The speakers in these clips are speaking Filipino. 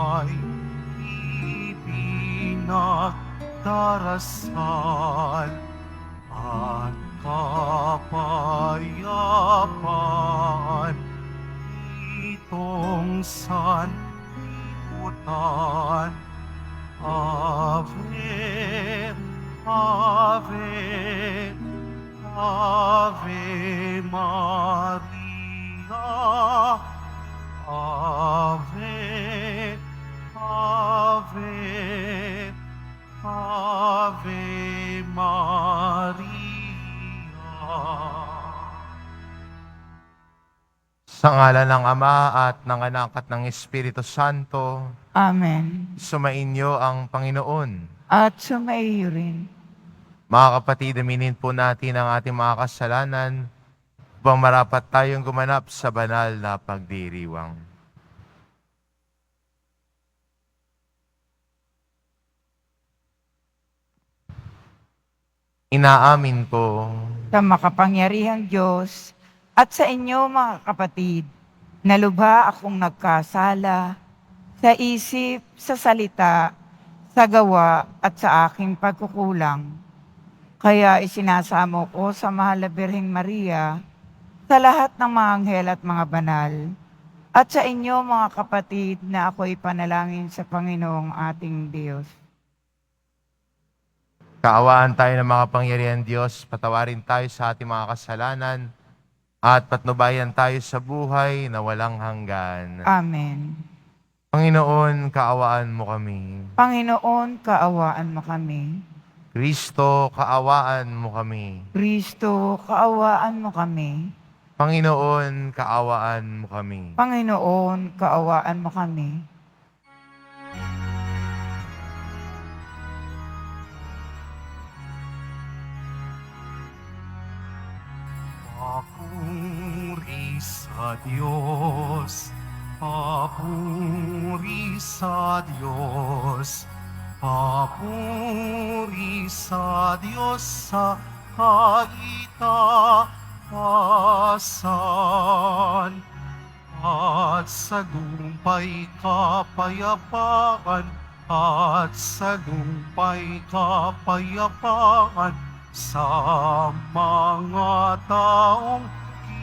ay ipinagdarasal at kapayapaan itong sanlibutan. Ave, Ave, Ave Maria. Ave, Ave, Ave Maria. Sa ngalan ng Ama at ng Anak at ng Espiritu Santo, Amen. sumainyo ang Panginoon. At sumaiyo rin. Mga kapatid, aminin po natin ang ating mga kasalanan upang marapat tayong gumanap sa banal na pagdiriwang. Inaamin ko Sa makapangyarihang Diyos at sa inyo mga kapatid, na lubha akong nagkasala sa isip, sa salita, sa gawa at sa aking pagkukulang. Kaya isinasamo ko sa mahal na Birheng Maria, sa lahat ng mga anghel at mga banal, at sa inyo mga kapatid na ako'y panalangin sa Panginoong ating Diyos. kaawaan tayo ng mga pangyarihan Diyos, patawarin tayo sa ating mga kasalanan, at patnubayan tayo sa buhay na walang hanggan. Amen. Panginoon, kaawaan mo kami. Panginoon, kaawaan mo kami. Kristo, kaawaan mo kami. Kristo, kaawaan mo kami. Panginoon, kaawaan mo kami. Panginoon, kaawaan mo kami. Papuri sa Diyos, papuri sa Diyos, papuri sa Diyos sa kaitaasan, at sa gumpay kapayapaan, at sa gumpay kapayapaan, sa mga taong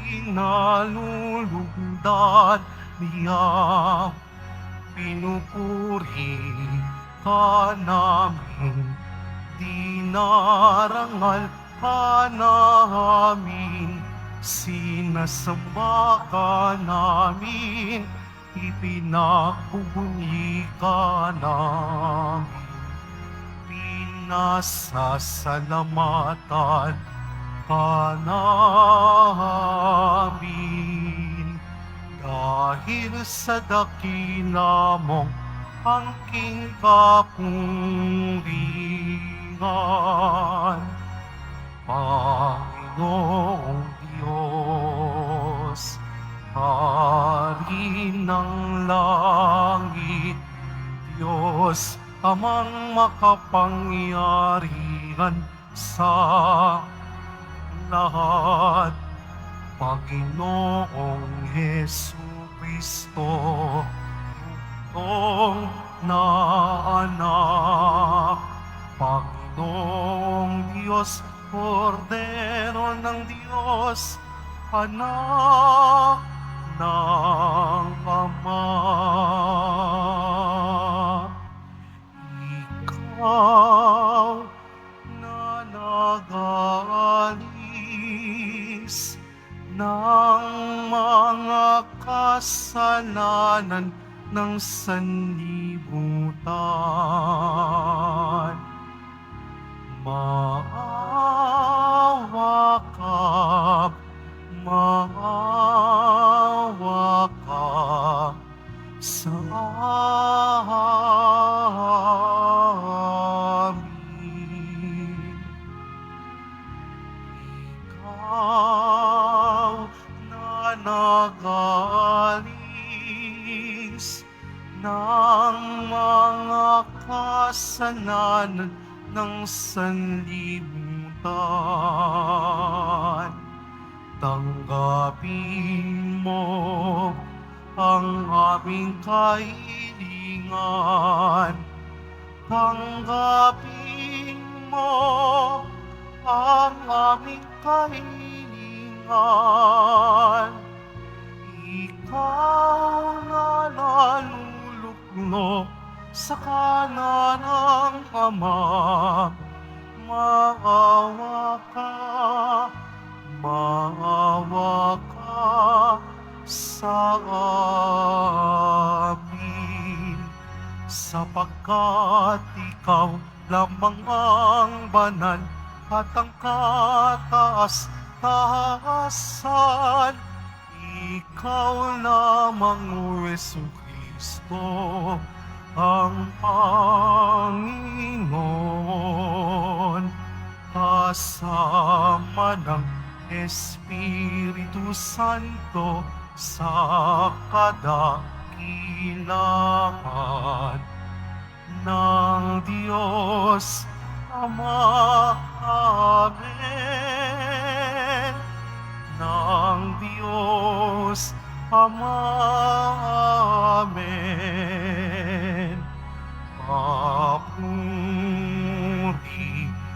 kinalulugdan niya. Pinupuri ka namin, dinarangal ka namin, sinasamba ka namin, ipinakubunyi ka namin. Nasasalamatan ka namin dahil sa dakila mong angking kapungihan. Panginoong Diyos, Hari ng langit, Diyos Amang makapangyarihan sa lahat, Panginoong Jesucristo, bugtong na anak, Panginoong Diyos, Kordero ng Diyos, anak ng Ama. Ikaw na nag-aalis ng mga kasalanan ng sanlibutan, maawa ka, maawa ka sa amin. Ikaw na nag-aalis ng mga kasalanan ng sanlibutan, tanggapin mo ang aming kahilingan kahilingan. Tanggapin mo ang aming kahilingan. Ikaw na naluluklok sa kanan ng Ama, maawa ka sa amin, sapagkat ikaw lamang ang banal at ang kataas-taasan. Ikaw lamang, O Jesucristo, ang Panginoon, kasama ng Espiritu Santo sa kadakilaan ng Diyos Ama. Amen. Ng Diyos Ama. Amen. Papuri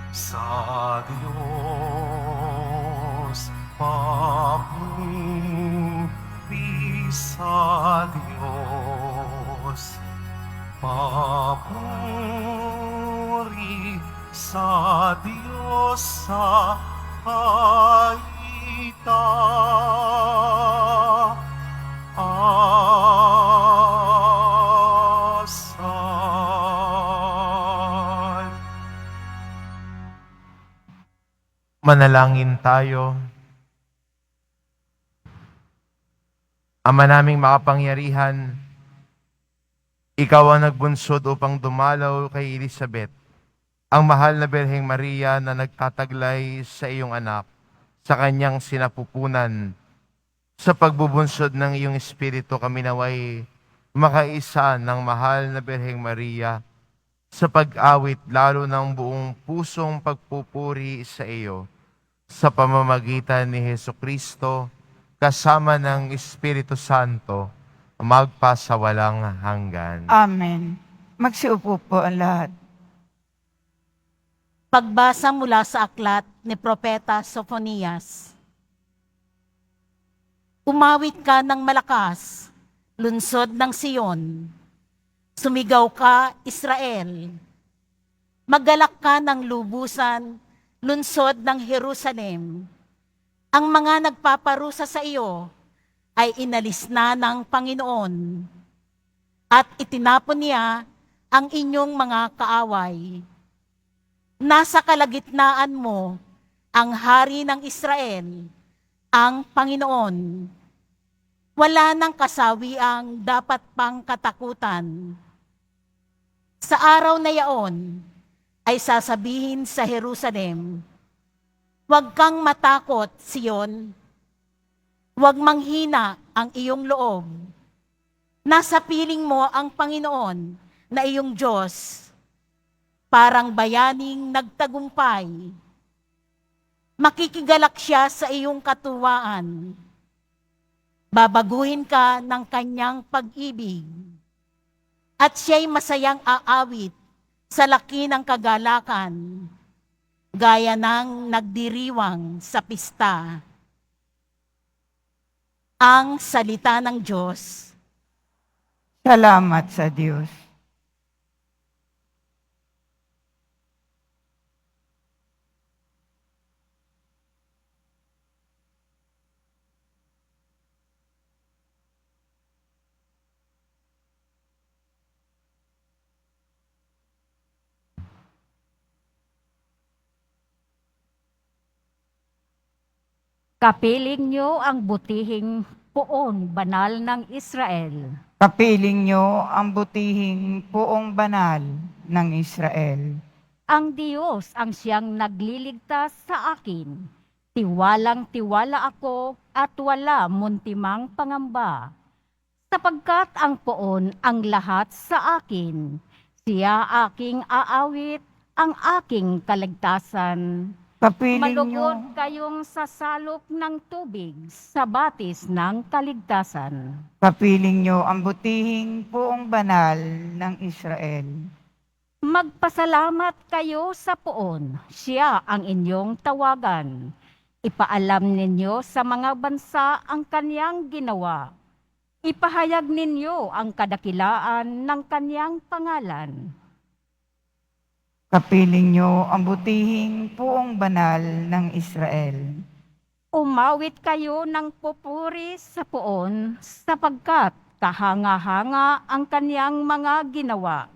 sa Diyos. Papuri sa Diyos. Papuri sa Diyos sa kaitaasan. Manalangin tayo. Ama naming makapangyarihan, ikaw ang nagbunsod upang dumalaw kay Elizabeth, ang mahal na Birheng Maria na nagtataglay sa iyong anak, sa kanyang sinapupunan. Sa pagbubunsod ng iyong Espiritu, kami naway makaisa ng mahal na Birheng Maria sa pag-awit lalo ng buong pusong pagpupuri sa iyo, sa pamamagitan ni Jesucristo, kasama ng Espiritu Santo, magpasawalang hanggan. Amen. Magsiupo po ang lahat. Pagbasa mula sa aklat ni Propeta Sophonias. Umawit ka ng malakas, lunsod ng Siyon. Sumigaw ka, Israel. Maggalak ka ng lubusan, lunsod ng Jerusalem. Ang mga nagpaparusa sa iyo ay inalis na ng Panginoon at itinapon niya ang inyong mga kaaway. Nasa kalagitnaan mo ang hari ng Israel, ang Panginoon. Wala nang kasawiang dapat pang katakutan. Sa araw na yaon ay sasabihin sa Jerusalem, huwag kang matakot, Sion. Huwag manghina ang iyong loob. Nasa piling mo ang Panginoon na iyong Diyos, parang bayaning nagtagumpay. Makikigalak siya sa iyong katuwaan. Babaguhin ka ng kanyang pag-ibig. At siya'y masayang aawit sa laki ng kagalakan, gaya ng nagdiriwang sa pista. Ang salita ng Diyos. Salamat sa Diyos. Kapiling niyo ang butihing poong banal ng Israel. Kapiling niyo ang butihing puong banal ng Israel. Ang Diyos ang siyang nagliligtas sa akin. Tiwalang-tiwala ako at wala muntimang pangamba. Sapagkat ang poon ang lahat sa akin. Siya aking aawit, ang aking kaligtasan. Kapiling Malugod nyo, kayong sasalok ng tubig sa batis ng kaligtasan. kapiling nyo ang butihing puong banal ng Israel. Magpasalamat kayo sa poon, siya ang inyong tawagan. Ipaalam ninyo sa mga bansa ang kanyang ginawa. Ipahayag ninyo ang kadakilaan ng kanyang pangalan. Kapiling nyo ang butihing puong banal ng Israel. Umawit kayo ng pupuri sa poon sapagkat kahanga-hanga ang kanyang mga ginawa.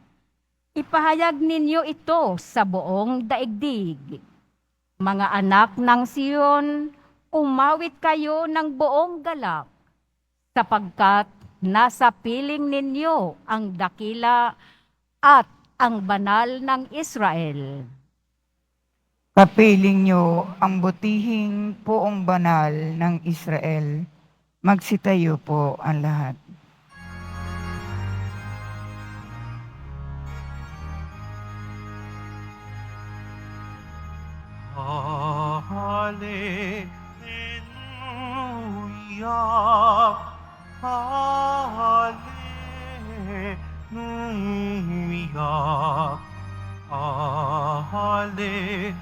Ipahayag ninyo ito sa buong daigdig. Mga anak ng Siyon, umawit kayo ng buong galak, sapagkat nasa piling ninyo ang dakila at ang banal ng Israel. Kapiling nyo ang butihing puong banal ng Israel. Magsitayo po ang lahat. Hallelujah, hallelujah, hallelujah,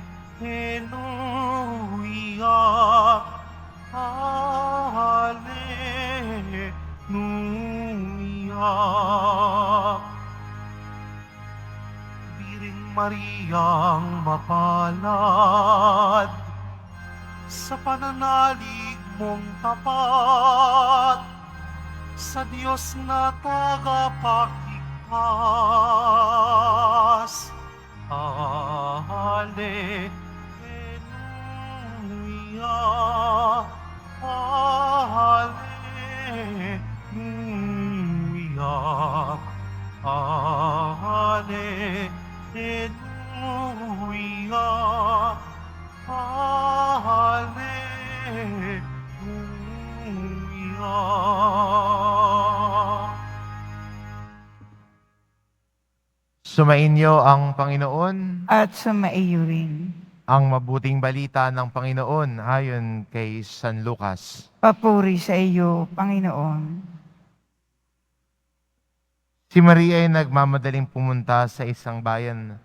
hallelujah. Biring Mariang mapalad, sa pananalig mong tapat, sa Diyos na tagapagligtas. Hallelujah, hallelujah, hallelujah, hallelujah. Sumainyo ang Panginoon, At sumaiyo rin. ang mabuting balita ng Panginoon ayon kay San Lucas. Papuri sa iyo, Panginoon. Si Maria ay nagmamadaling pumunta sa isang bayan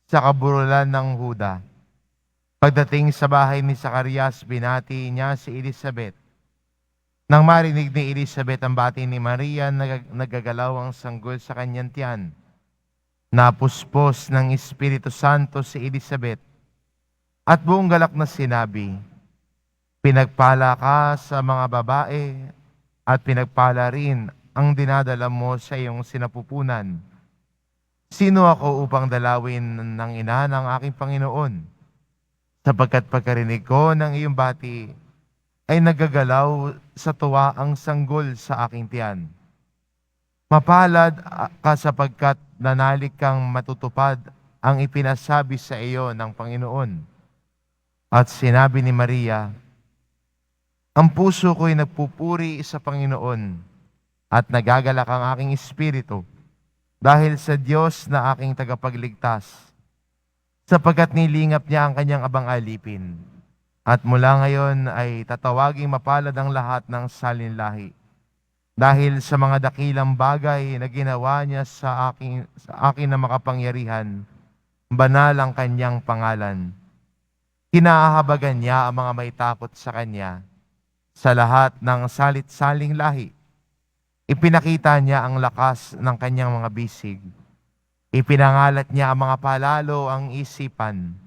sa kaburulan ng Huda. Pagdating sa bahay ni Zacarias, binati niya si Elizabeth. Nang marinig ni Elizabeth ang bati ni Maria, nagagalaw ang sanggol sa kanyang tiyan. Napuspos ng Espiritu Santo si Elizabeth at buong galak na sinabi, "Pinagpala ka sa mga babae at pinagpala rin ang dinadala mo sa iyong sinapupunan. Sino ako upang dalawin ng ina ng aking Panginoon? Sapagkat pagkarinig ko ng iyong bati, ay nagagalaw sa tuwa ang sanggol sa aking tiyan. Mapalad ka sapagkat nanalig kang matutupad ang ipinasabi sa iyo ng Panginoon." At sinabi ni Maria, "Ang puso ko'y nagpupuri sa Panginoon at nagagalak ang aking espiritu dahil sa Diyos na aking tagapagligtas, sapagkat nilingap niya ang kanyang abang alipin. At mula ngayon ay tatawaging mapalad ang lahat ng salinlahi, dahil sa mga dakilang bagay na ginawa niya sa akin na makapangyarihan, banal ang kanyang pangalan. Kinaahabagan niya ang mga may takot sa kanya sa lahat ng salit-saling lahi. Ipinakita niya ang lakas ng kanyang mga bisig. Ipinangalat niya ang mga palalo ang isipan.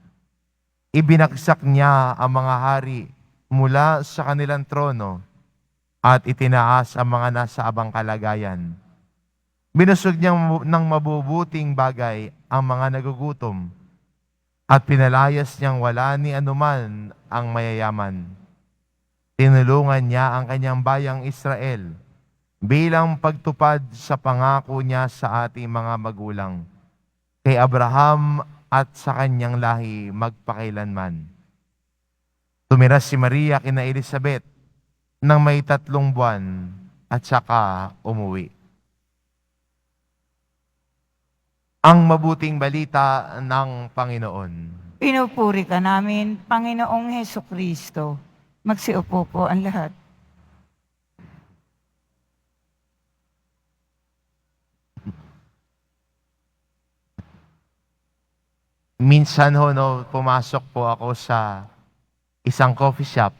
Ibinagsak niya ang mga hari mula sa kanilang trono at itinaas ang mga nasa abang kalagayan. Binusog niya ng mabubuting bagay ang mga nagugutom at pinalayas niyang wala ni anuman ang mayayaman. Tinulungan niya ang kanyang bayang Israel bilang pagtupad sa pangako niya sa ating mga magulang, kay Abraham at sa kanyang lahi magpakailanman. Tumira si Maria kina Elizabeth nang may 3 buwan at saka umuwi. Ang mabuting balita ng Panginoon. Pinupuri ka namin, Panginoong Heso Kristo. Magsiupo po ang lahat. Minsan ho, no, pumasok po ako sa isang coffee shop.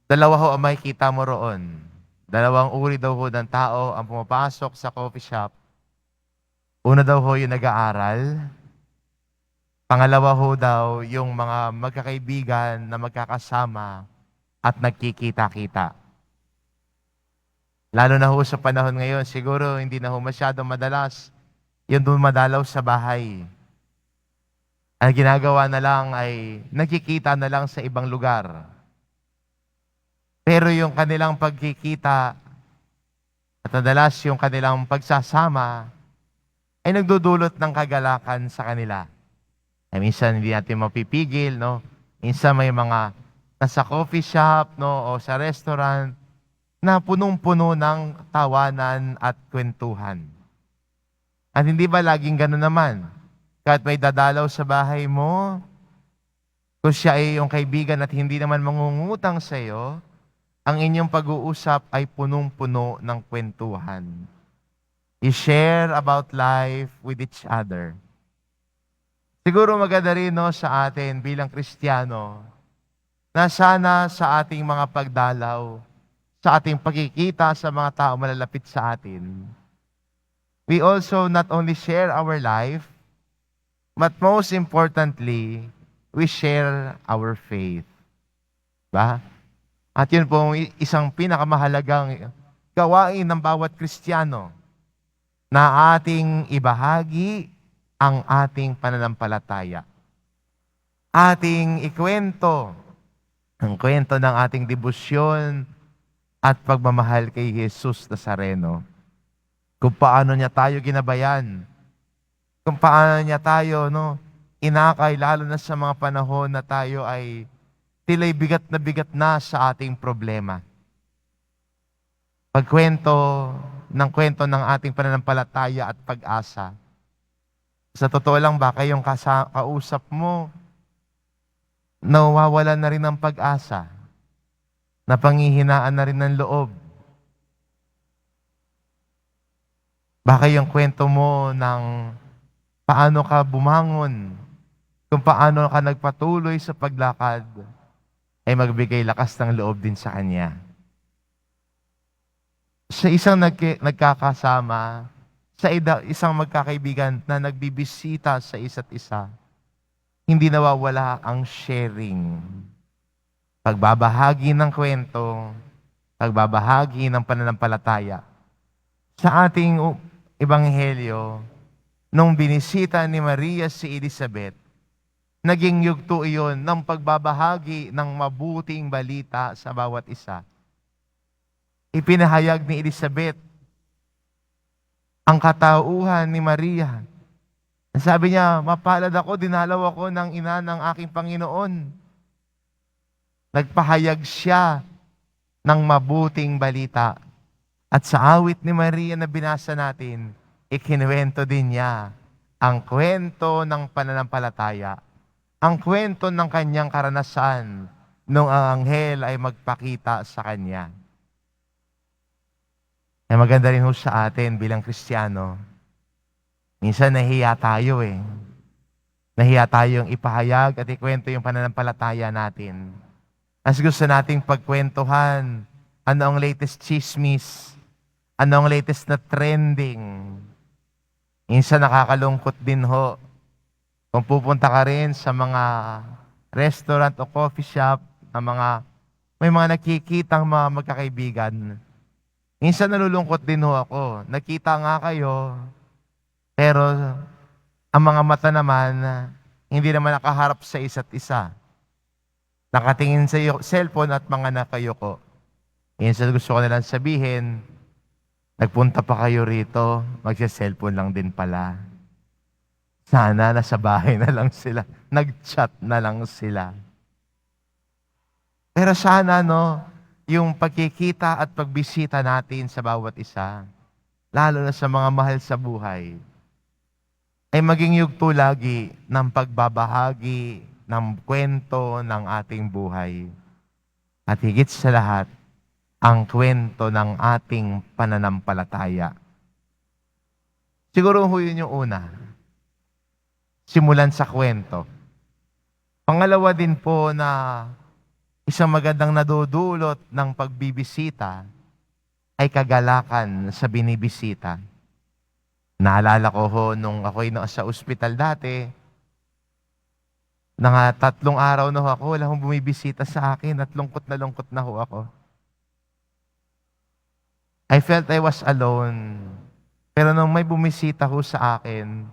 Dalawa ho ang makikita mo roon. Dalawang uri daw ho ng tao ang pumapasok sa coffee shop. Una daw ho yung nag-aaral. Pangalawa ho daw yung mga magkakaibigan na magkakasama at nagkikita-kita. Lalo na ho sa panahon ngayon, siguro hindi na ho masyadong madalas yung dumadalaw sa bahay. Ang ginagawa na lang ay nagkikita na lang sa ibang lugar. Pero yung kanilang pagkikita at madalas yung kanilang pagsasama ay nagdudulot ng kagalakan sa kanila. Ay minsan hindi natin mapipigil, no? Minsan may mga nasa coffee shop, no, o sa restaurant na punong-puno ng tawanan at kwentuhan. At hindi ba laging gano'n naman? Kahit may dadalaw sa bahay mo, kung siya ay iyong kaibigan at hindi naman mangungutang sa iyo, ang inyong pag-uusap ay punong-puno ng kwentuhan. You share about life with each other. Siguro maganda rin, no, sa atin bilang Kristiyano na sana sa ating mga pagdalaw, sa ating pagkikita sa mga tao malalapit sa atin, we also not only share our life, but most importantly, we share our faith. Ba? At yun po isang pinakamahalagang gawain ng bawat Kristiyano na ating ibahagi ang ating pananampalataya. Ating ikwento ang kwento ng ating debosyon at pagmamahal kay Jesus Nazareno. Kung paano niya tayo ginabayan, kung paano niya tayo, no, inakay, lalo na sa mga panahon na tayo ay tila'y bigat na sa ating problema. Pagkwento ng ating pananampalataya at pag-asa. Sa totoo lang ba, kayong kausap mo, nawawalan na rin ng pag-asa, napangihinaan na rin ng loob. Baka yung kwento mo ng paano ka bumangon, kung paano ka nagpatuloy sa paglakad, ay magbigay lakas ng loob din sa Kanya. Sa isang nagkakasama, sa isang magkakaibigan na nagbibisita sa isa't isa, hindi nawawala ang sharing. Pagbabahagi ng kwento, pagbabahagi ng pananampalataya. Sa ating ebanghelyo, nung binisita ni Maria si Elizabeth, naging yugto iyon ng pagbabahagi ng mabuting balita sa bawat isa. Ipinahayag ni Elizabeth ang katauhan ni Maria. Sabi niya, mapalad ako, dinalaw ako ng ina ng aking Panginoon. Nagpahayag siya ng mabuting balita. At sa awit ni Maria na binasa natin, ikinuwento din niya ang kwento ng pananampalataya, ang kwento ng kanyang karanasan nung ang anghel ay magpakita sa kanya. Ay maganda rin ho sa atin bilang Kristiyano. Minsan nahiya tayo eh. Nahiya tayong ipahayag at ikwento yung pananampalataya natin. As gusto nating pagkwentuhan, ano ang latest chismis, ano ang latest na trending. Minsan nakakalungkot din ho. Kung pupunta ka rin sa mga restaurant o coffee shop, may mga nakikitang mga magkakaibigan. Minsan nalulungkot din ho ako. Nakita nga kayo, pero ang mga mata naman, hindi naman nakaharap sa isa't isa. Nakatingin sa iyo, cellphone at mga nakayuko. Minsan gusto ko nilang sabihin, nagpunta pa kayo rito, magsa-cellphone lang din pala. Sana nasa bahay na lang sila, nag-chat na lang sila. Pero sana, no, yung pagkikita at pagbisita natin sa bawat isa, lalo na sa mga mahal sa buhay, ay maging yugto lagi ng pagbabahagi ng kwento ng ating buhay. At higit sa lahat, ang kwento ng ating pananampalataya. Siguro ho yun yung una. Simulan sa kwento. Pangalawa din po na isang magandang nadudulot ng pagbibisita ay kagalakan sa binibisita. Naalala ko ho nung ako'y sa ospital dati, na 3 araw na ho ako, wala hong bumibisita sa akin at lungkot na ho ako. I felt I was alone. Pero nung may bumisita ho sa akin,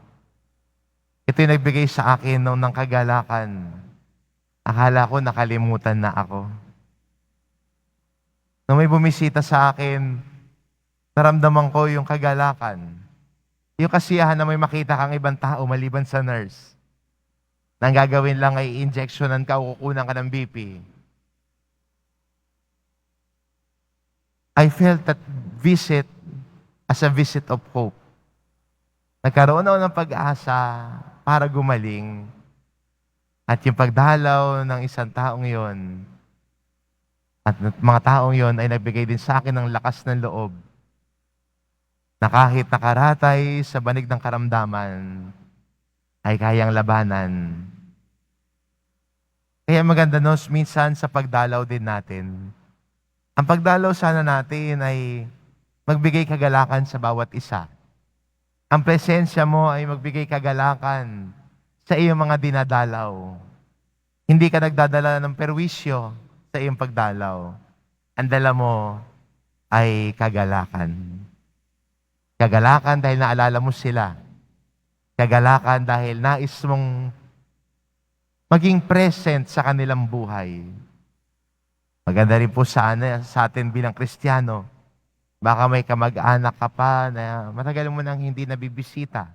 ito yung nagbigay sa akin ng kagalakan. Akala ko nakalimutan na ako. Nung may bumisita sa akin, naramdaman ko yung kagalakan. Yung kasiyahan na may makita kang ibang tao maliban sa nurse. Nang gagawin lang ay injectionan ka o kukunan ka ng BP. I felt that visit as a visit of hope. Nagkaroon ako ng pag-asa para gumaling. At yung pagdalaw ng isang taong yon, at mga taong yon ay nagbigay din sa akin ng lakas ng loob na kahit nakaratay sa banig ng karamdaman, ay kayang labanan. Kaya maganda minsan sa pagdalaw din natin. Ang pagdalaw sana natin ay magbigay kagalakan sa bawat isa. Ang presensya mo ay magbigay kagalakan sa iyong mga dinadalaw. Hindi ka nagdadala ng perwisyo sa iyong pagdalaw. Ang dala mo ay kagalakan. Kagalakan dahil naalala mo sila. Kagalakan dahil nais mong maging present sa kanilang buhay. Maganda rin po sa atin bilang Kristiyano. Baka may kamag-anak ka pa na matagal mo nang hindi nabibisita.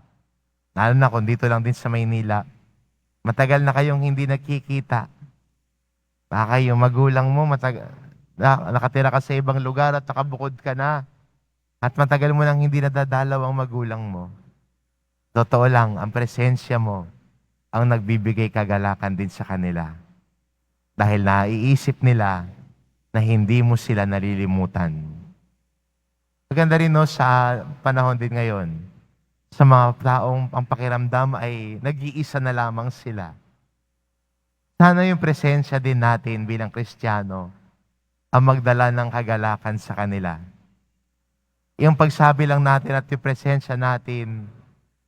Lalo na kung dito lang din sa Maynila. Matagal na kayong hindi nagkikita. Baka yung magulang mo nakatira ka sa ibang lugar at nakabukod ka na. At matagal mo nang hindi nadadalaw ang magulang mo. Totoo lang, ang presensya mo ang nagbibigay kagalakan din sa kanila. Dahil naiisip nila na hindi mo sila nalilimutan. Maganda rin sa panahon din ngayon, sa mga taong ang pakiramdam ay nag-iisa na lamang sila. Sana yung presensya din natin bilang Kristiyano ang magdala ng kagalakan sa kanila. Yung pagsabi lang natin at yung presensya natin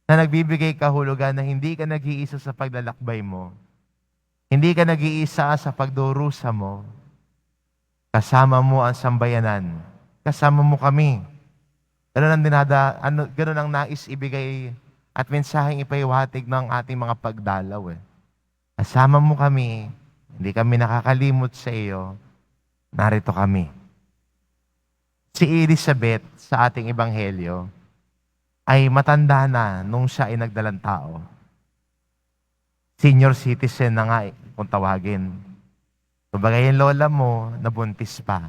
na nagbibigay kahulugan na hindi ka nag-iisa sa paglalakbay mo. Hindi ka nag-iisa sa pagdurusa mo. Kasama mo ang sambayanan. Kasama mo kami. Ganun ang nais ibigay at mensaheng ipaiwatig ng ating mga pagdalaw. Kasama mo kami. Hindi kami nakakalimot sa iyo. Narito kami. Si Elizabeth sa ating ebanghelyo ay matanda na nung siya ay nagdalang tao. Senior citizen na nga kung tawagin. Kumbaga yung lola mo, nabuntis pa.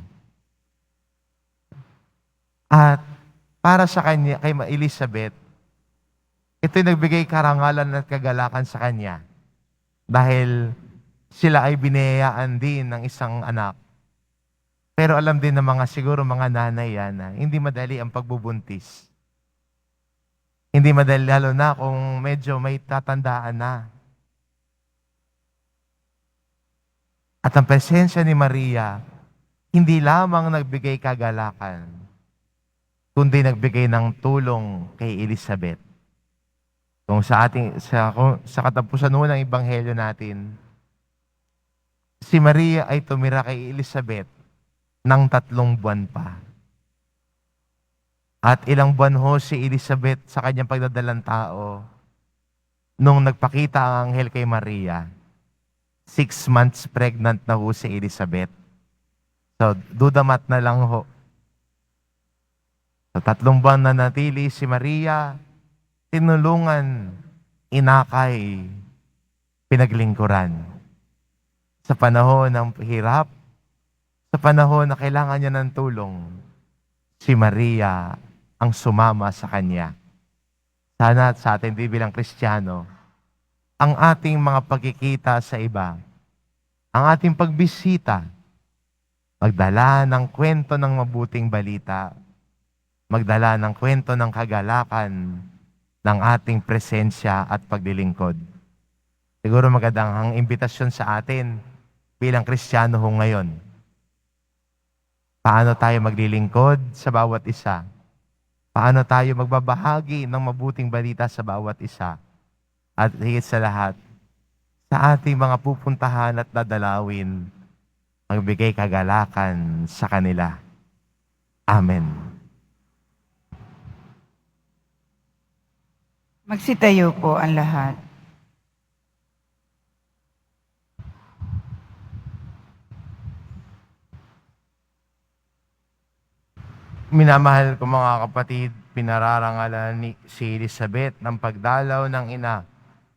At para sa kanya, kay Elizabeth, ito'y nagbigay karangalan at kagalakan sa kanya. Dahil sila ay binayaan din ng isang anak. Pero alam din ng siguro mga nanay yan na hindi madali ang pagbubuntis. Hindi madali, lalo na kung medyo may tatandaan na. At ang presensya ni Maria, hindi lamang nagbigay kagalakan, kundi nagbigay ng tulong kay Elizabeth. Kung sa katapusan ng ebanghelyo natin, si Maria ay tumira kay Elizabeth ng 3 buwan pa. At ilang buwan ho si Elizabeth sa kanyang pagdadalang tao nung nagpakita ang anghel kay Maria. 6 months pregnant na ho si Elizabeth. So, dudamat na lang ho. Sa 3 buwan na natili si Maria, tinulungan, inakay, pinaglingkuran. Sa panahon ng hirap, sa panahon na kailangan niya ng tulong, si Maria ang sumama sa kanya. Sana at sa atin din bilang Kristiyano, ang ating mga pagkikita sa iba, ang ating pagbisita, magdala ng kwento ng mabuting balita, magdala ng kwento ng kagalakan ng ating presensya at paglilingkod. Siguro magandang ang imbitasyon sa atin bilang Kristiyano ho ngayon. Paano tayo maglilingkod sa bawat isa? Paano tayo magbabahagi ng mabuting balita sa bawat isa? At higit sa lahat, sa ating mga pupuntahan at dadalawin, magbigay kagalakan sa kanila. Amen. Magsitayo po ang lahat. Minamahal ko mga kapatid, pinararangalan ni si Elizabeth ng pagdalaw ng ina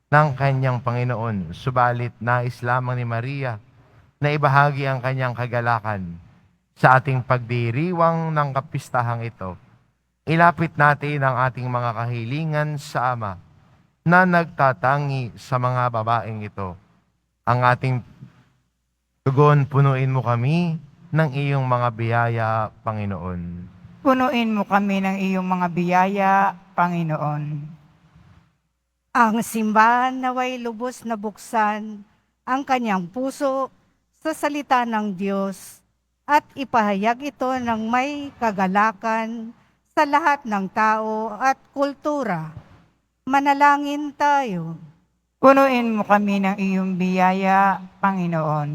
ng kanyang Panginoon. Subalit nais lamang ni Maria na ibahagi ang kanyang kagalakan sa ating pagdiriwang ng kapistahang ito. Ilapit natin ang ating mga kahilingan sa Ama na nagtatangi sa mga babaeng ito. Ang ating tugon, punuin mo kami ng iyong mga biyaya, Panginoon. Punuin mo kami ng iyong mga biyaya, Panginoon. Ang simbahan naway lubos na buksan ang kanyang puso sa salita ng Diyos at ipahayag ito ng may kagalakan sa lahat ng tao at kultura. Manalangin tayo. Punuin mo kami ng iyong biyaya, Panginoon.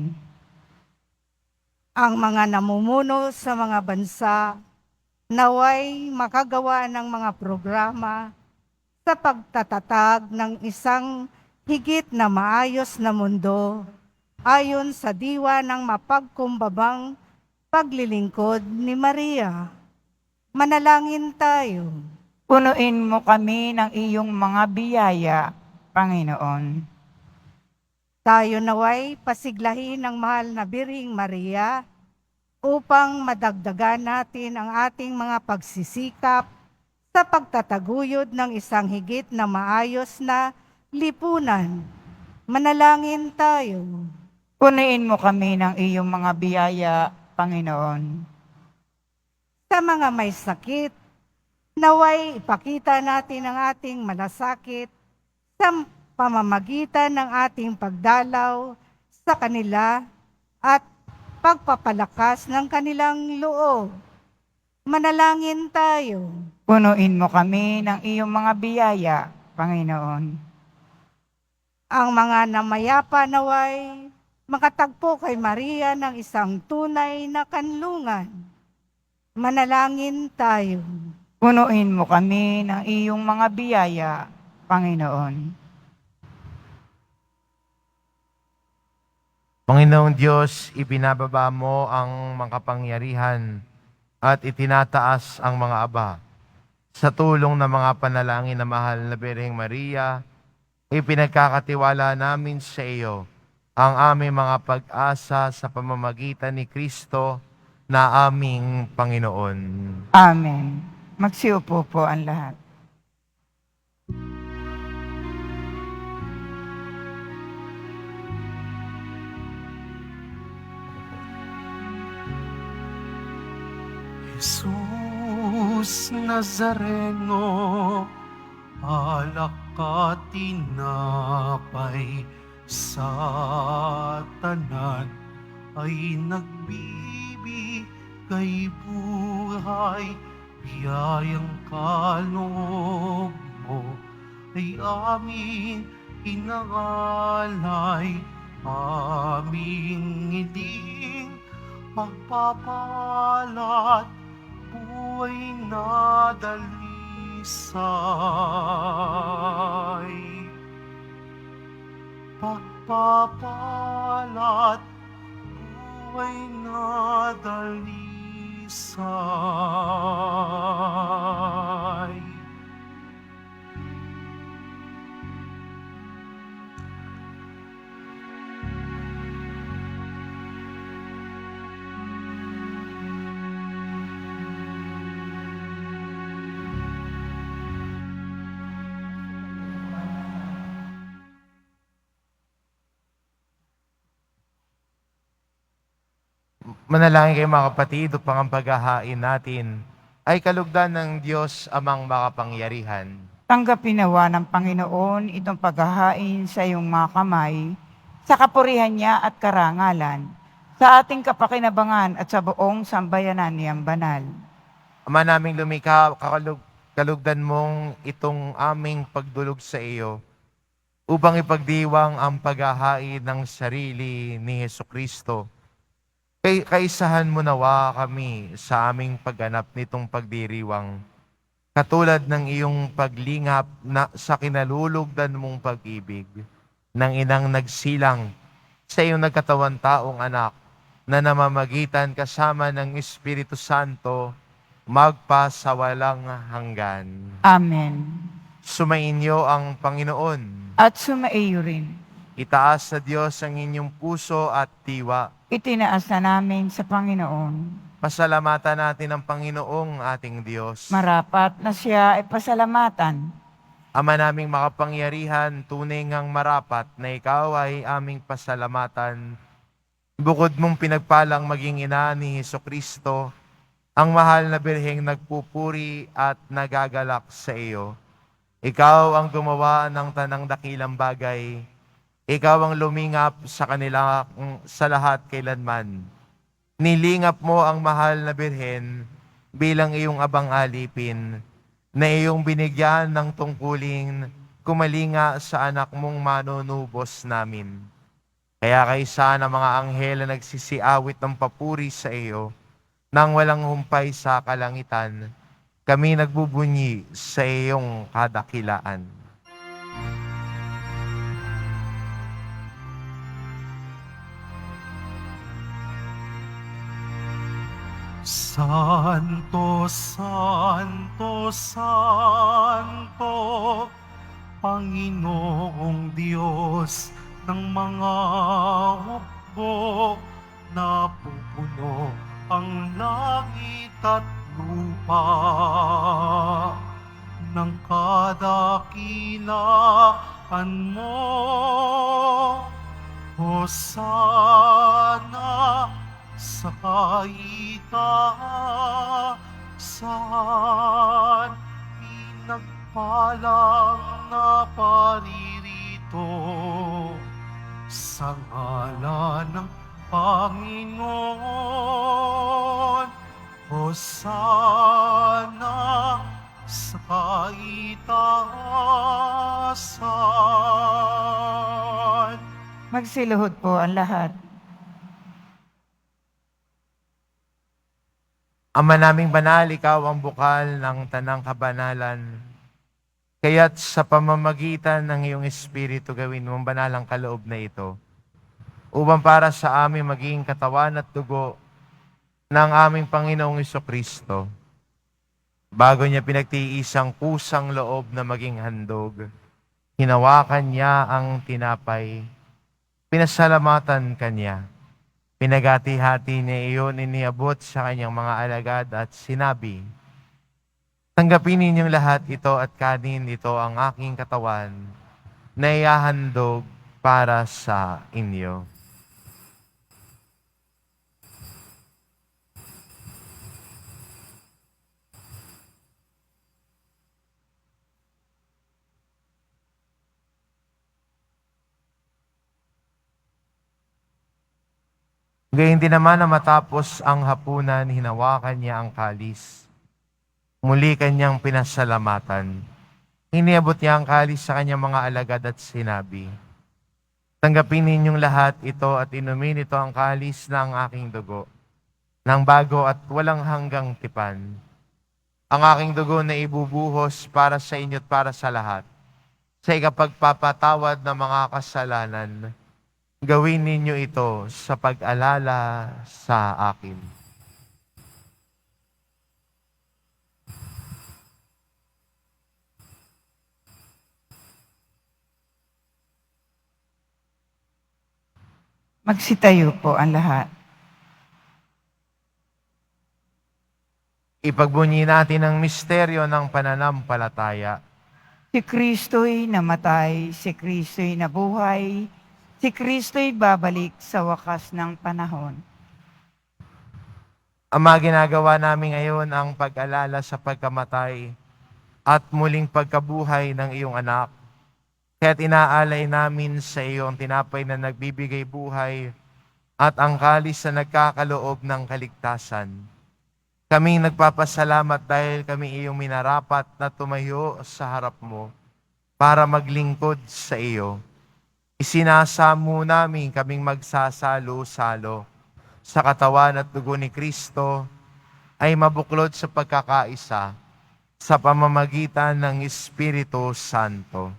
Ang mga namumuno sa mga bansa naway makagawa ng mga programa sa pagtatatag ng isang higit na maayos na mundo ayon sa diwa ng mapagkumbabang paglilingkod ni Maria. Manalangin tayo. Punuin mo kami ng iyong mga biyaya, Panginoon. Tayo naway pasiglahin ng mahal na Birhing Maria upang madagdagan natin ang ating mga pagsisikap sa pagtataguyod ng isang higit na maayos na lipunan. Manalangin tayo. Punuin mo kami ng iyong mga biyaya, Panginoon. Sa mga may sakit, naway ipakita natin ang ating malasakit sa pamamagitan ng ating pagdalaw sa kanila at pagpapalakas ng kanilang loob. Manalangin tayo. Punuin mo kami ng iyong mga biyaya, Panginoon. Ang mga namayapa naway makatagpo kay Maria ng isang tunay na kanlungan. Manalangin tayo. Punuin mo kami ng iyong mga biyaya, Panginoon. Panginoong Diyos, ibinababa mo ang makapangyarihan at itinataas ang mga aba. Sa tulong ng mga panalangin na mahal na Birheng Maria, ipinagkakatiwala namin sa iyo ang aming mga pag-asa sa pamamagitan ni Kristo na aming Panginoon. Amen. Magsiupo po ang lahat. Jesus Nazareno, alak ka tinapay sa tanan ay nagbibigay buhay, biyayang kaloob mo ay aming inangalay, aming hiling pagpapalat, buhay na dalisay. Pagpapalat, buhay na dalisay. Manalangin kayo mga kapatid upang ang paghahain natin ay kalugdan ng Diyos amang makapangyarihan. Tanggapin nawa ng Panginoon itong paghahain sa iyong mga kamay, sa kapurihan niya at karangalan, sa ating kapakinabangan at sa buong sambayanan niyang banal. Ama naming lumikha, kalugdan mong itong aming pagdulog sa iyo upang ipagdiwang ang paghahain ng sarili ni Hesukristo. Kaisahan mo nawa kami sa aming pagganap nitong pagdiriwang, katulad ng iyong paglingap na sa kinalulugdan mong pag-ibig ng inang nagsilang sa iyong nagkatawan taong anak na namamagitan kasama ng Espiritu Santo magpasawalang hanggan. Amen. Sumainyo ang Panginoon. At sumaiyo rin. Itaas sa Diyos ang inyong puso at diwa. Itinaas na namin sa Panginoon. Pasalamatan natin ang Panginoong ating Diyos. Marapat na siya ay pasalamatan. Ama naming makapangyarihan, tunay ngang marapat na ikaw ay aming pasalamatan. Bukod mong pinagpalang maging ina ni Hesukristo, ang mahal na birheng nagpupuri at nagagalak sa iyo. Ikaw ang gumawa ng tanang dakilang bagay. Ikaw ang lumingap sa kanila sa lahat kailanman. Nilingap mo ang mahal na birhen bilang iyong abang alipin, na iyong binigyan ng tungkuling kumalinga sa anak mong manunubos namin. Kaya kaysa ng mga anghel na nagsisiawit ng papuri sa iyo, nang walang humpay sa kalangitan, kami nagbubunyi sa iyong kadakilaan. Santo, Santo, Santo, Panginoong Diyos ng mga hukbo, napupuno ang langit at lupa ng kadakilaan mo. Hosana sa kaitaasan, pinagpalang na paririto sa ngalan ng Panginoon. Hosana sa kaitaasan. Magsiluhod po ang lahat. Ama naming banal, ikaw ang bukal ng tanang kabanalan. Kaya't sa pamamagitan ng iyong Espiritu gawin mong banal ang kaloob na ito, upang para sa amin maging katawan at dugo ng aming Panginoong Hesukristo. Bago niya pinagtiisang kusang loob na maging handog, hinawakan niya ang tinapay, pinasalamatan kanya. Pinagati-hati niya iyon, iniabot sa kanyang mga alagad at sinabi, "Tanggapin ninyong lahat ito at kanin, ito ang aking katawan na ihahandog para sa inyo." Gayun din naman na matapos ang hapunan, hinawakan niya ang kalis. Muli kanyang pinasalamatan. Iniabot niya ang kalis sa kanyang mga alagad at sinabi, "Tanggapin ninyong lahat ito at inumin ito ang kalis ng aking dugo, ng bago at walang hanggang tipan. Ang aking dugo na ibubuhos para sa inyo at para sa lahat, sa ikapagpapatawad ng mga kasalanan. Gawin ninyo ito sa pag-alala sa akin." Magsitayo po ang lahat. Ipagbunyi natin ang misteryo ng pananampalataya. Si Kristo'y namatay, si Kristo'y nabuhay, si Kristo'y babalik sa wakas ng panahon. Ama, ginagawa namin ngayon ang pag-alala sa pagkamatay at muling pagkabuhay ng iyong anak. Kaya't inaalay namin sa iyo ang tinapay na nagbibigay buhay at ang kalis na nagkakaloob ng kaligtasan. Kaming nagpapasalamat dahil kami iyong minarapat na tumayo sa harap mo para maglingkod sa iyo. Isinasamo namin kaming magsasalo-salo sa katawan at dugo ni Kristo ay mabuklod sa pagkakaisa sa pamamagitan ng Espiritu Santo.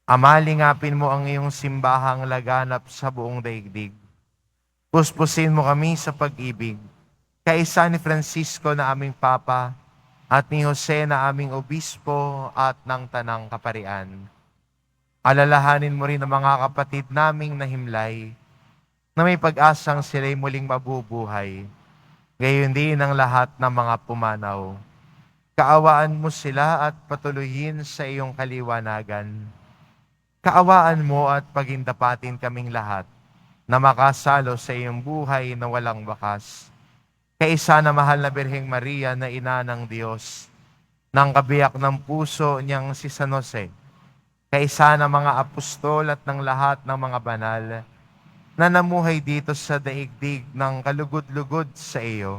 Ama, lingapin mo ang iyong simbahang laganap sa buong daigdig. Puspusin mo kami sa pag-ibig, kaisa ni Francisco na aming Papa at ni Jose na aming Obispo at ng Tanang Kaparian. Alalahanin mo rin ang mga kapatid naming nahimlay na may pag-asang sila'y muling mabubuhay, gayon din ang lahat ng mga pumanaw. Kaawaan mo sila at patuloyin sa iyong kaliwanagan. Kaawaan mo at pagindapatin kaming lahat na makasalo sa iyong buhay na walang wakas. Kaisa na mahal na Birheng Maria na ina ng Diyos, ng kabiyak ng puso niyang si San Jose, kaisa na mga apostol at ng lahat ng mga banal, na namuhay dito sa daigdig ng kalugod-lugod sa iyo.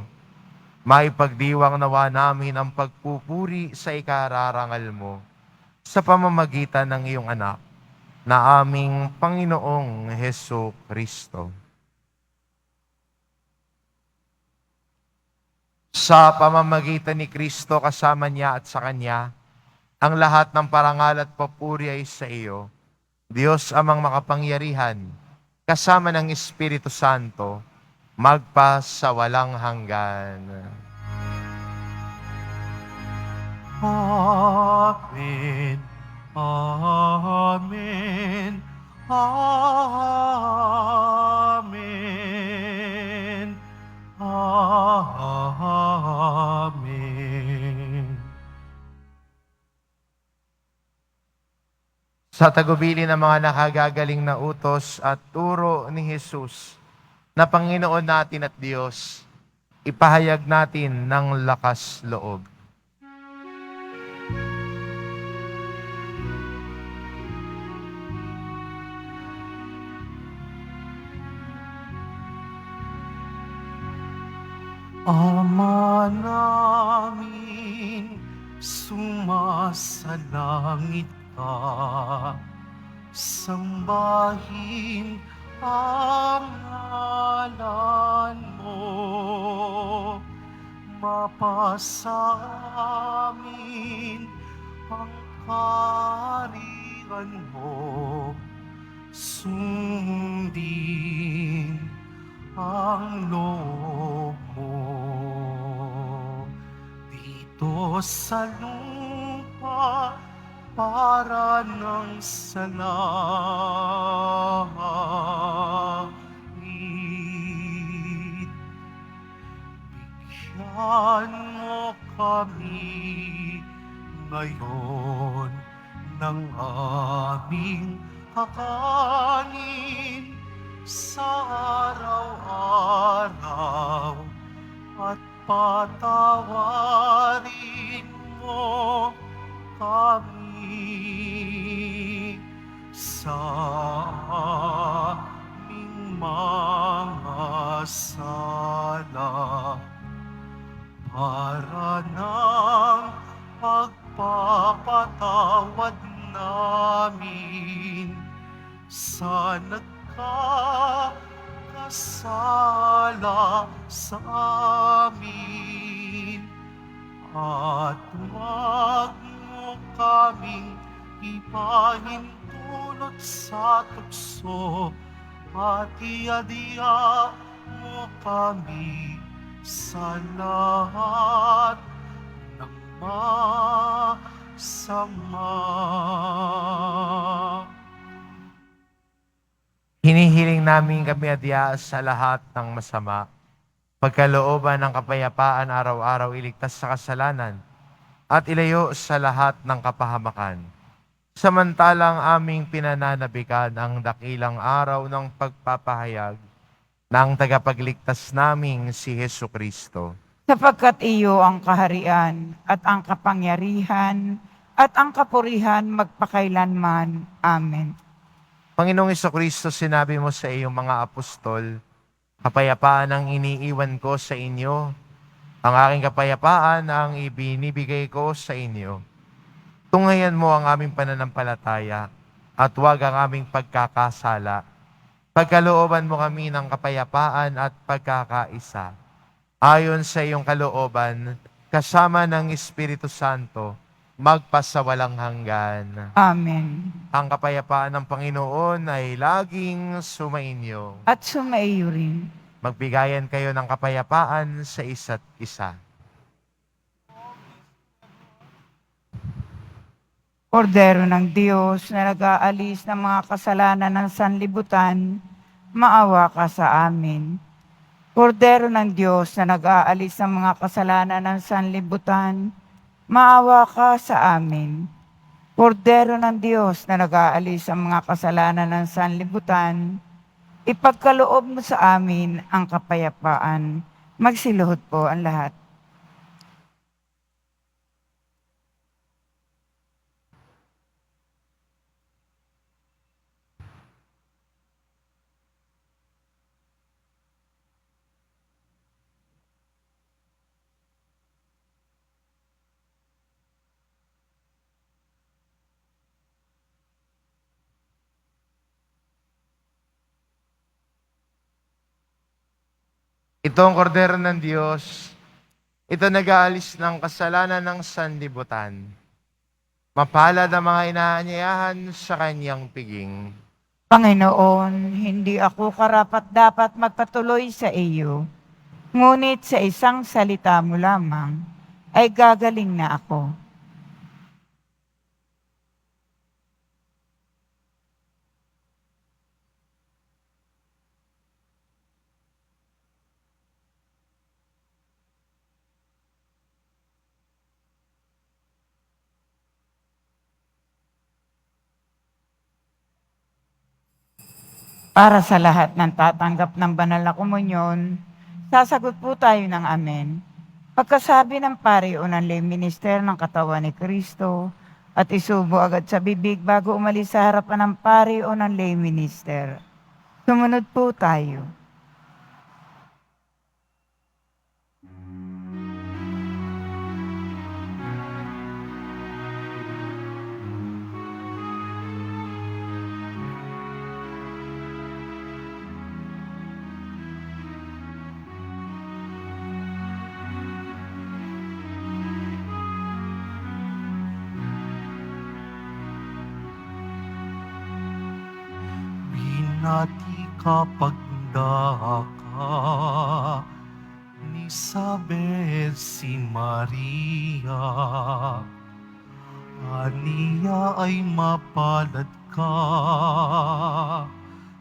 Maipagdiwang nawa namin ang pagpupuri sa ikararangal mo sa pamamagitan ng iyong anak, na aming Panginoong Hesus Kristo. Sa pamamagitan ni Kristo kasama niya at sa Kanya, ang lahat ng parangal at papuri ay sa iyo, Diyos amang makapangyarihan, kasama ng Espiritu Santo, magpa sa walang hanggan. Amen. Amen. Amen. Amen. Sa tagubili ng mga nakagagaling na utos at turo ni Jesus na Panginoon natin at Diyos, ipahayag natin ng lakas loob. Ama namin, sumasalangit ka, sambahin ang ngalan mo, mapasa amin ang kaharian mo, sundin ang loob mo dito sa lupa para ng sa langit. Bigyan mo kami ngayon ng aming kakanin sa araw-araw at patawarin mo kami sa aming mga sala para ng pagpapatawad namin sa nagkakasala sa amin, at huwag mo kaming ipahintulot sa tukso, at iadya mo kami sa lahat ng masama. Hinihiling namin kami adya sa lahat ng masama, pagkalooban ng kapayapaan araw-araw iligtas sa kasalanan, at ilayo sa lahat ng kapahamakan. Samantalang aming pinananabikan ang dakilang araw ng pagpapahayag ng tagapagligtas naming si Hesu Kristo. Sapagkat iyo ang kaharian at ang kapangyarihan at ang kapurihan magpakailanman. Amen. Panginoong Kristo, sinabi mo sa iyong mga apostol, kapayapaan ang iniiwan ko sa inyo, ang aking kapayapaan ang ibinibigay ko sa inyo. Tunghayan mo ang aming pananampalataya at huwag ang aming pagkakasala. Pagkalooban mo kami ng kapayapaan at pagkakaisa. Ayon sa iyong kalooban, kasama ng Espiritu Santo, magpasawalang hanggan. Amen. Ang kapayapaan ng Panginoon ay laging sumainyo. At sumaiyo rin. Magbigayan kayo ng kapayapaan sa isa't isa. Kordero ng Diyos na nag-aalis ng mga kasalanan ng sanlibutan, maawa ka sa amin. Kordero ng Diyos na nag-aalis ng mga kasalanan ng sanlibutan, maawa ka sa amin. Kordero ng Diyos na nag-aalis ng mga kasalanan ng sanlibutan, ipagkaloob mo sa amin ang kapayapaan. Magsiluhod po ang lahat. Ito ang kordero ng Diyos. Ito nag-aalis ng kasalanan ng sanlibutan. Mapalad ang mga inaanyayahan sa kanyang piging. Panginoon, hindi ako karapat-dapat magpatuloy sa iyo. Ngunit sa isang salita mo lamang, ay gagaling na ako. Para sa lahat ng tatanggap ng banal na komunyon, sasagot po tayo ng amen. Pagkasabi ng pari o ng lay minister ng katawan ni Kristo, at isubo agad sa bibig bago umalis sa harapan ng pari o ng lay minister. Sumunod po tayo. Binati ka pagdaka ni Isabel si Maria. Aniya ay mapalad ka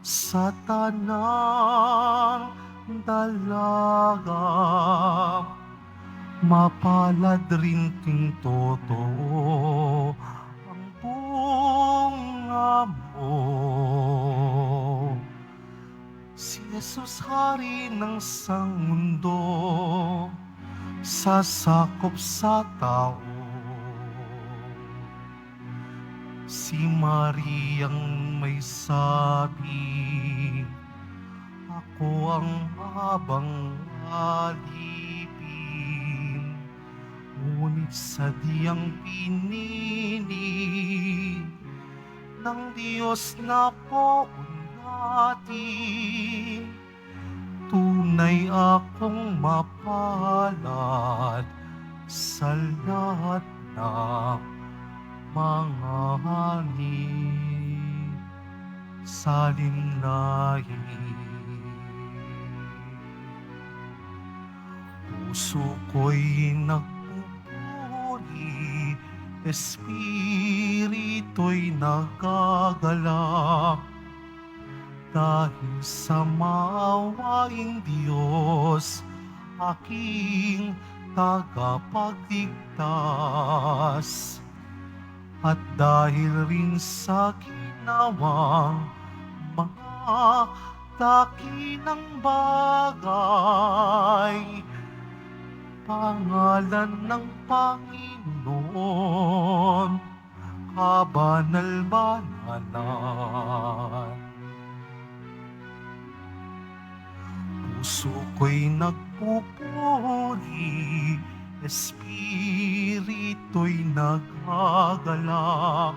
sa tanang dalaga. Mapalad rin ting totoo ang bunga mo. Si Jesus, Hari ng sangmundo, sasakop sa tao. Si Mariang may sabi, ako ang habang alipin. Ngunit sa diyang pinili ng Diyos na poon natin, tunay akong mapalad sa lahat ng mga hangin sa limlahin. Puso ko'y nagpupuri, espiritu'y nagagalak, dahil sa maawaing Diyos, aking tagapagligtas. At dahil rin sa ginawang mga dakilang bagay, pangalan ng Panginoon, kabanal-banalan. Puso ko'y nagpupuri, espiritu'y nagagalak,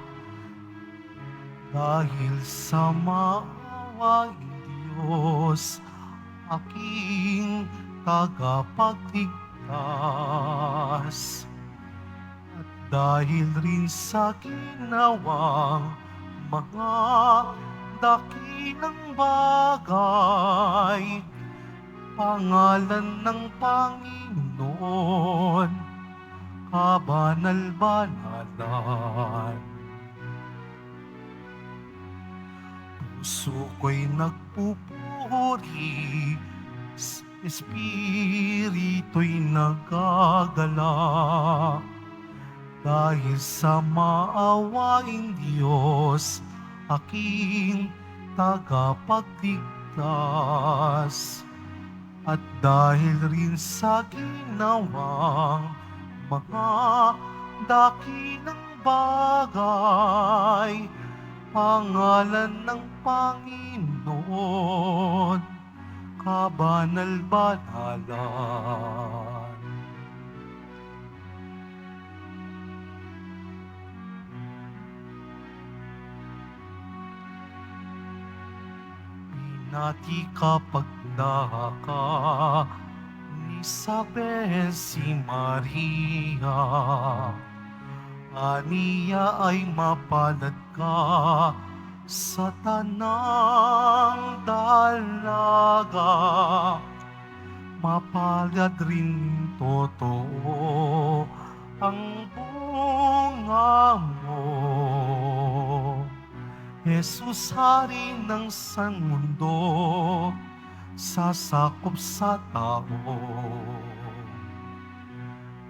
dahil sa maawaing Diyos, aking tagapagligtas. At dahil rin sa ginawang mga dakilang bagay, pangalan ng Panginoon, kabanal-banalan. Puso ko'y nagpupuri, espiritu'y nagagalak, dahil sa maawaing Diyos, aking tagapagligtas. At dahil rin sa ginawang mga dakilang bagay, pangalan ng Panginoon, kabanal-banalan. Pinati kapag daka ni Isabel si Maria, aniya ay mapalad ka sa tanang dalaga. Mapalad rin totoo ang bunga mo, Jesus, hari ng sanmundo, sasakop sa tao.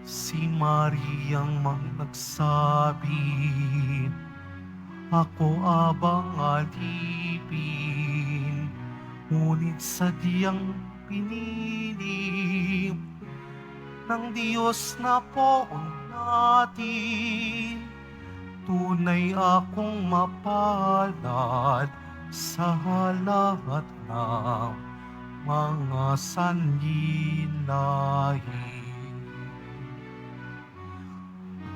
Si Mariang nagsabi, ako abang alipin, ngunit sadyang pinili ng Diyos na poon natin. Tunay akong mapalad sa lahat ng mga sanlilahi.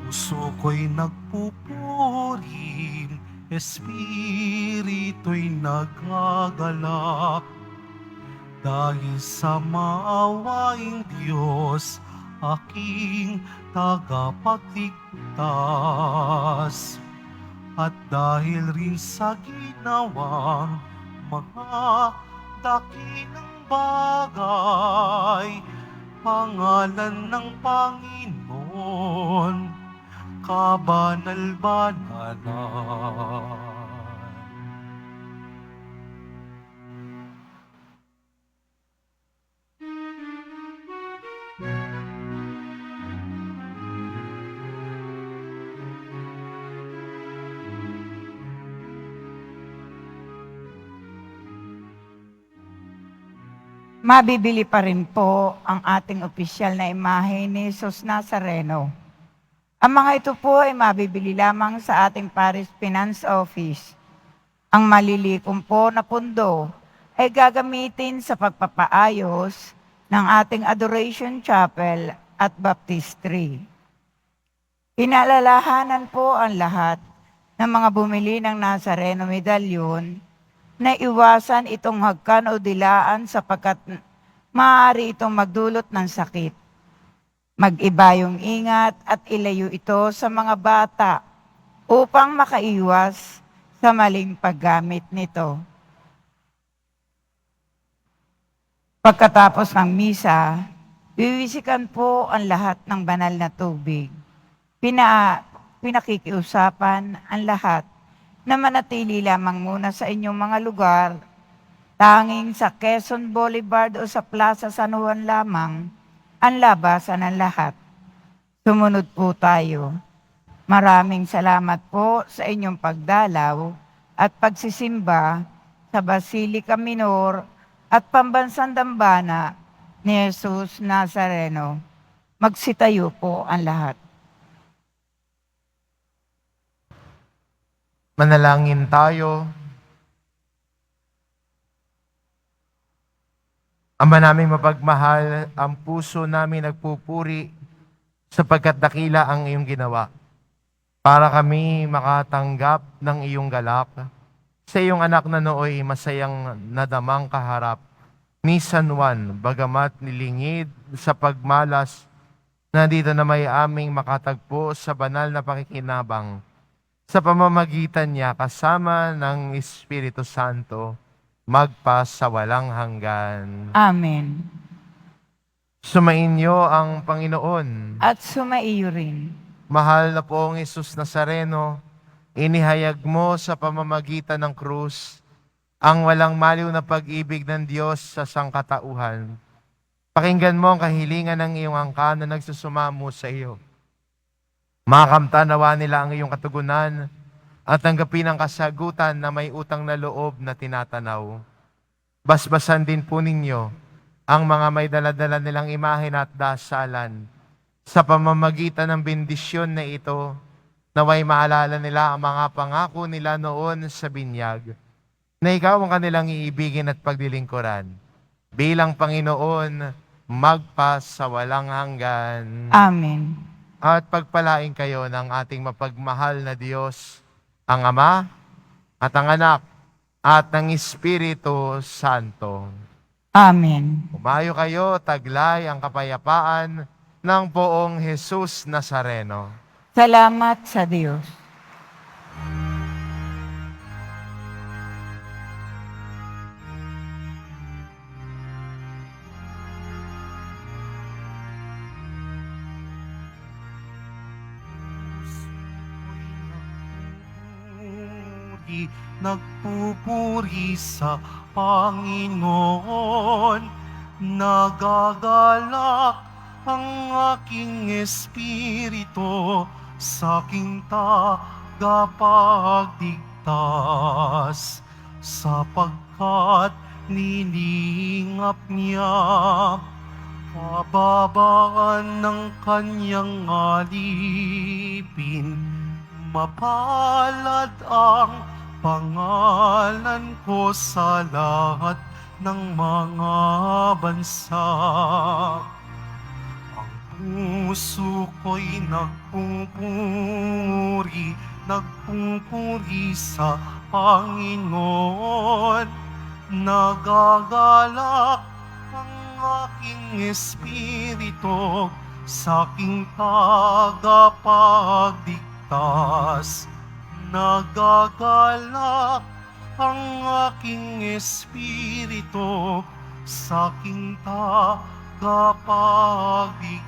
Puso ko'y nagpupuri, espiritu'y nagagalak, dahil sa maawaing Diyos, aking tagapagligtas. At dahil rin sa ginawang mga dakilang bagay, pangalan ng Panginoon, kabanal-banalan. Mabibili pa rin po ang ating opisyal na imahe ni Jesus Nazareno. Ang mga ito po ay mabibili lamang sa ating Parish Finance Office. Ang malilikom po na pundo ay gagamitin sa pagpapaayos ng ating Adoration Chapel at Baptistry. Inaalalahanan po ang lahat ng mga bumili ng Nazareno medalyon na iwasan itong hagkan o dilaan sapagkat maaari itong magdulot ng sakit. Mag-iba yung ingat at ilayo ito sa mga bata upang makaiwas sa maling paggamit nito. Pagkatapos ng misa, wiwisikan po ang lahat ng banal na tubig. Pinakikiusapan ang lahat na manatili lamang muna sa inyong mga lugar, tanging sa Quezon Boulevard o sa Plaza San Juan lamang ang labasan ng lahat. Sumunod po tayo. Maraming salamat po sa inyong pagdalaw at pagsisimba sa Basilica Minor at Pambansang Dambana ni Jesus Nazareno. Magsitayo po ang lahat. Manalangin tayo. Ama naming mapagmahal, ang puso namin nagpupuri sapagkat dakila ang iyong ginawa. Para kami makatanggap ng iyong galak sa iyong anak na nooy masayang nadamang kaharap ni San Juan, bagamat nilingid sa pagmalas na dito na may aming makatagpo sa banal na pakikinabang sa pamamagitan niya kasama ng Espiritu Santo magpa sa walang hanggan. Amen. Sumainyo ang Panginoon. At sumaiyo rin. Mahal na poong Jesus Nazareno, inihayag mo sa pamamagitan ng krus ang walang maliw na pag-ibig ng Diyos sa sangkatauhan. Pakinggan mo ang kahilingan ng iyong angkan na nagsusumamo sa iyo. Makamta nawa nila ang iyong katugunan at tanggapin ang kasagutan na may utang na loob na tinatanaw. Basbasan din po ninyo ang mga may daladala nilang imahen at dasalan. Sa pamamagitan ng bendisyon na ito, naway maalala nila ang mga pangako nila noon sa binyag, na ikaw ang kanilang iibigin at paglilingkuran. Bilang Panginoon, magpa sa walang hanggan. Amen. At pagpalain kayo ng ating mapagmahal na Diyos, ang Ama at ang Anak at ng Espiritu Santo. Amen. Umayo kayo, taglay ang kapayapaan ng poong Jesus Nazareno. Salamat sa Diyos. Nagpupuri sa Panginoon, nagagalak ang aking espiritu sa aking tagapagligtas, sapagkat nilingap niya kababaan ng kanyang alipin. Mapalad ang pangalan ko sa lahat ng mga bansa. Ang puso ko'y nagpupuri sa Panginoon. Nagagalak ang aking espiritu sa aking tagapagligtas. Nagagalak ang aking espiritu sa aking tagapagligtas.